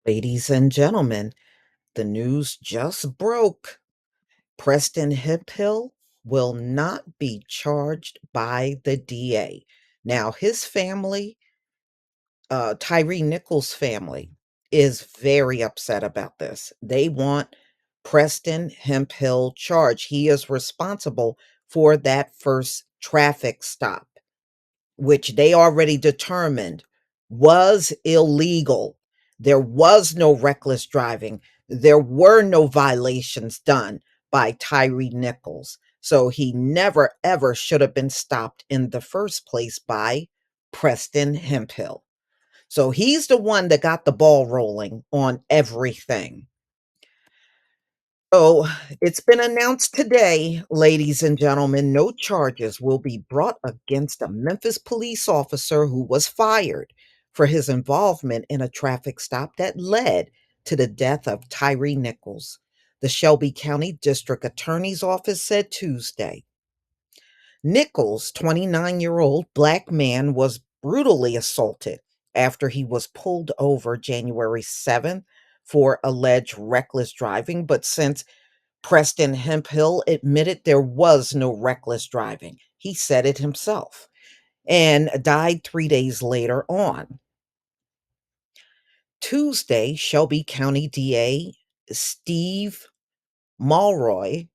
Ladies and gentlemen, the news just broke. Preston Hemphill will not be charged by the DA. Now, his family, Tyree Nichols' family, is very upset about this. They want Preston Hemphill charged. He is responsible for that first traffic stop, which they already determined was illegal. There was no reckless driving. There were no violations done by Tyree Nichols. So he never, ever should have been stopped in the first place by Preston Hemphill. So he's the one that got the ball rolling on everything. So it's been announced today, ladies and gentlemen, no charges will be brought against a Memphis police officer who was fired for his involvement in a traffic stop that led to the death of Tyree Nichols. The Shelby County District Attorney's Office said Tuesday. Nichols, 29-year-old black man, was brutally assaulted after he was pulled over January 7th for alleged reckless driving, but since Preston Hemphill admitted there was no reckless driving. He said it himself and died 3 days later on. Tuesday, Shelby County DA Steve Mulroy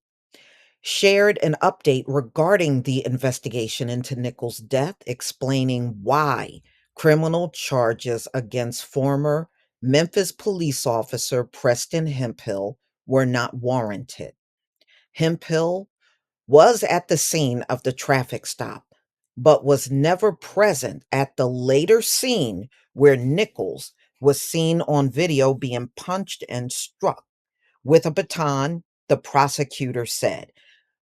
shared an update regarding the investigation into Nichols' death, explaining why criminal charges against former Memphis police officer Preston Hemphill were not warranted. Hemphill was at the scene of the traffic stop, but was never present at the later scene where Nichols was seen on video being punched and struck with a baton, the prosecutor said.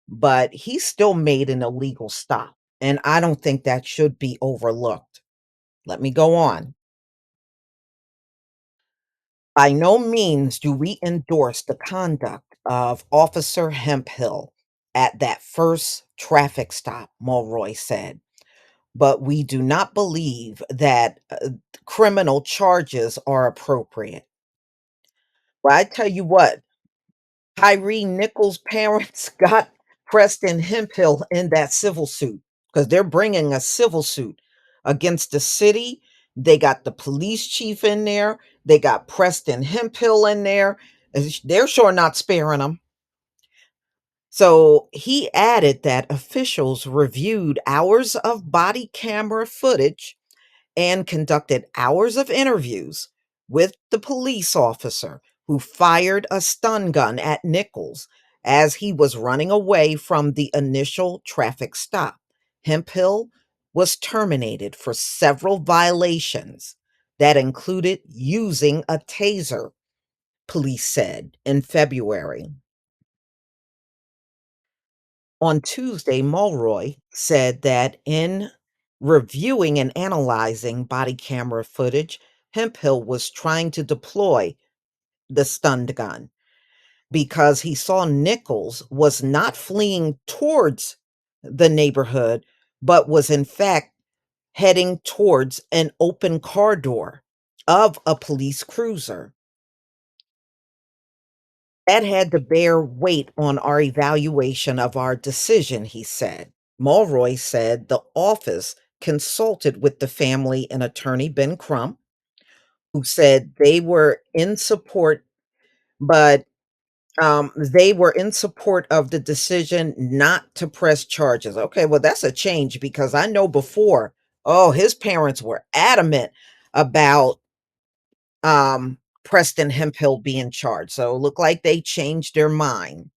But he still made an illegal stop, and I don't think that should be overlooked. Let me go on. By no means do we endorse the conduct of Officer Hemphill at that first traffic stop, Mulroy said. But we do not believe that criminal charges are appropriate. Well, I tell you what, Tyree Nichols' parents got Preston Hemphill in that civil suit because they're bringing a civil suit against the city. They got the police chief in there. They got Preston Hemphill in there. They're sure not sparing him. So he added that officials reviewed hours of body camera footage and conducted hours of interviews with the police officer who fired a stun gun at Nichols as he was running away from the initial traffic stop. Hemphill was terminated for several violations that included using a taser, police said in February. On Tuesday, Mulroy said that in reviewing and analyzing body camera footage, Hemphill was trying to deploy the stunned gun because he saw Nichols was not fleeing towards the neighborhood, but was in fact heading towards an open car door of a police cruiser. That had to bear weight on our evaluation of our decision, he said. Mulroy said the office consulted with the family and attorney Ben Crump, who said they were in support, but they were in support of the decision not to press charges. Okay, well, that's a change because I know before, oh, his parents were adamant about Preston Hemphill being charged. So it looked like they changed their mind.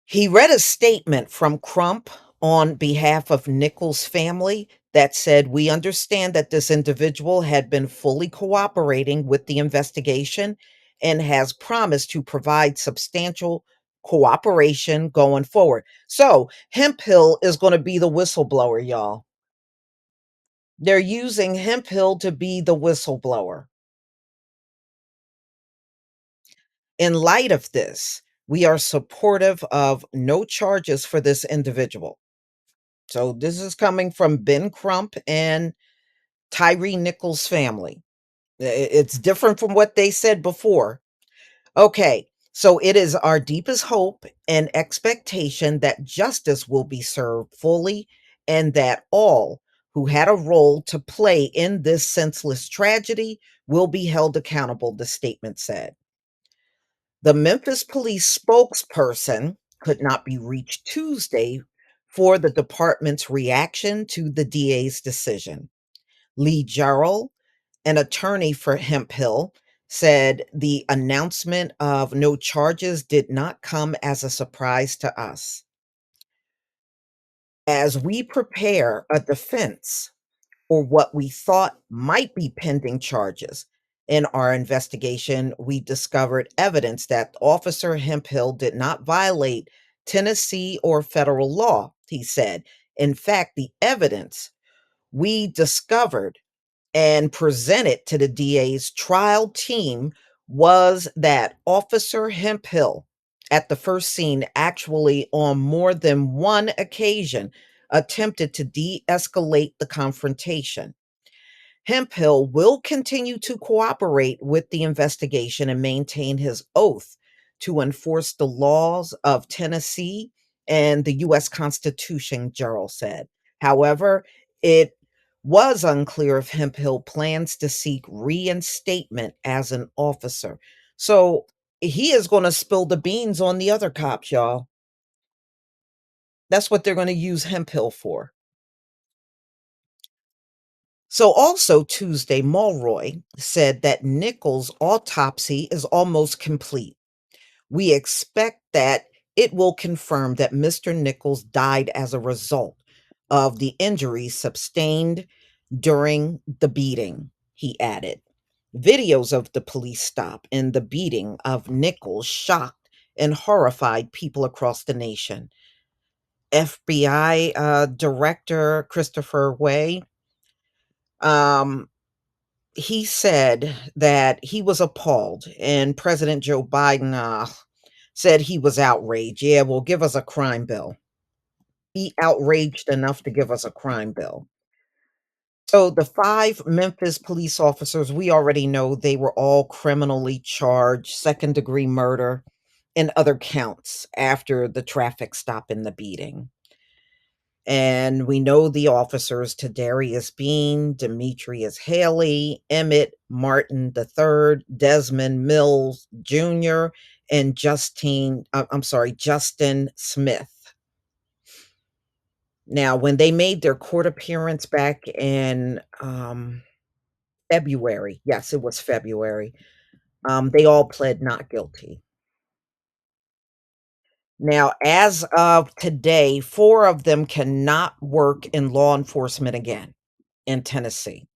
He read a statement from Crump on behalf of Nichols' family that said, "We understand that this individual had been fully cooperating with the investigation and has promised to provide substantial cooperation going forward." So Hemphill is going to be the whistleblower, y'all. They're using Hemphill to be the whistleblower. In light of this, we are supportive of no charges for this individual. So this is coming from Ben Crump and Tyree Nichols' family. It's different from what they said before. Okay, so it is our deepest hope and expectation that justice will be served fully and that all who had a role to play in this senseless tragedy will be held accountable, the statement said. The Memphis police spokesperson could not be reached Tuesday for the department's reaction to the DA's decision. Lee Jarrell, an attorney for Hemphill, said the announcement of no charges did not come as a surprise to us. As we prepare a defense for what we thought might be pending charges, in our investigation, we discovered evidence that Officer Hemphill did not violate Tennessee or federal law, he said. In fact, the evidence we discovered and presented to the DA's trial team was that Officer Hemphill at the first scene actually on more than one occasion attempted to de-escalate the confrontation. Hemphill will continue to cooperate with the investigation and maintain his oath to enforce the laws of Tennessee and the U.S. Constitution, Gerald said. However, it was unclear if Hemphill plans to seek reinstatement as an officer. So he is going to spill the beans on the other cops, y'all. That's what they're going to use Hemphill for. So, also Tuesday, Mulroy said that Nichols' autopsy is almost complete. We expect that it will confirm that Mr. Nichols died as a result of the injuries sustained during the beating, he added. Videos of the police stop and the beating of Nichols shocked and horrified people across the nation. FBI Director Christopher Way um, he said that he was appalled, and President Joe Biden said he was outraged. Yeah, well, give us a crime bill. Be outraged enough to give us a crime bill. So the five Memphis police officers, we already know they were all criminally charged, second degree murder, and other counts after the traffic stop and the beating. And we know the officers Tadarius Bean, Demetrius Haley, Emmett Martin III, Desmond Mills Jr., and Justin Smith. Now, when they made their court appearance back in February, yes, it was February, they all pled not guilty. Now, as of today, four of them cannot work in law enforcement again in Tennessee.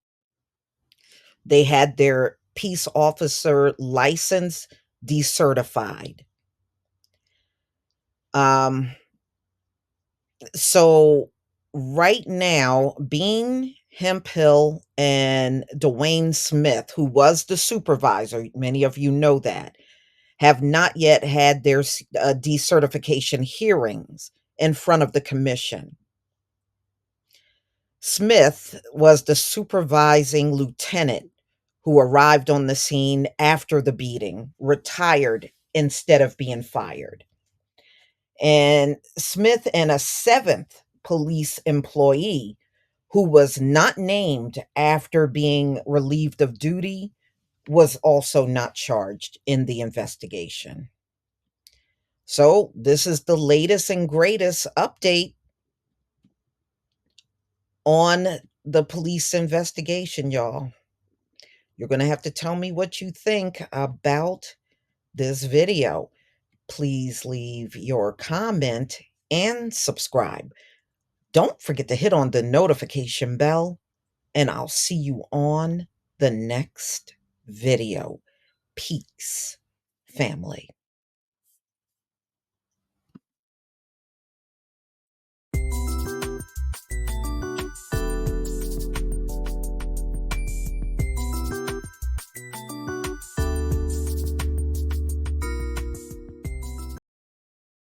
They had their peace officer license decertified. Um, so right now, Bean Hemphill and Dwayne Smith, who was the supervisor, many of you know that, have not yet had their decertification hearings in front of the commission. Smith was the supervising lieutenant who arrived on the scene after the beating, retired instead of being fired. And Smith and a seventh police employee who was not named after being relieved of duty was also not charged in the investigation. So, this is the latest and greatest update on the police investigation, y'all. You're going to have to tell me what you think about this video. Please leave your comment and subscribe. Don't forget to hit on the notification bell, and I'll see you on the next video. Peace, family.